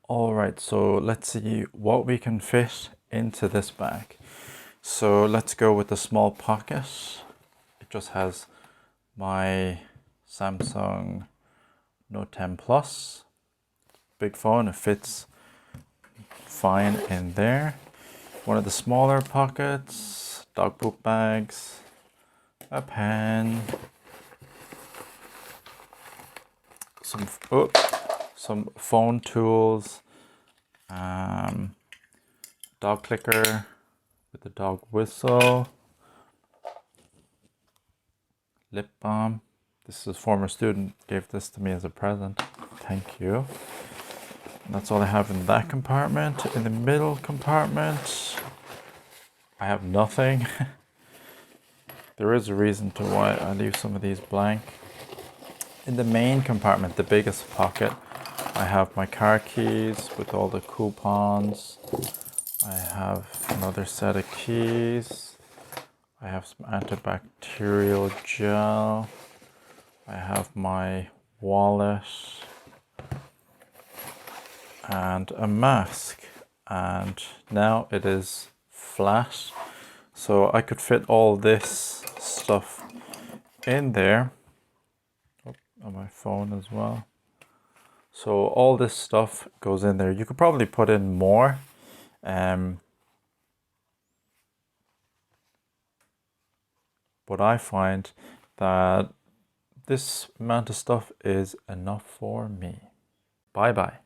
All right, so let's see what we can fit into this bag. So let's go with the small pocket. It just has my Samsung Note 10 Plus. Big phone, it fits fine in there. One of the smaller pockets, dog poop bags, a pen, some phone tools, dog clicker with the dog whistle, lip balm. This is a former student, gave this to me as a present. Thank you. And that's all I have in that compartment. In the middle compartment, I have nothing. There is a reason to why I leave some of these blank. In the main compartment, the biggest pocket, I have my car keys with all the coupons. I have another set of keys. I have some antibacterial gel. I have my wallet and a mask. And now it is flat. So I could fit all this stuff in there. On my phone as well. So all this stuff goes in there. You could probably put in more. But I find that this amount of stuff is enough for me. Bye bye.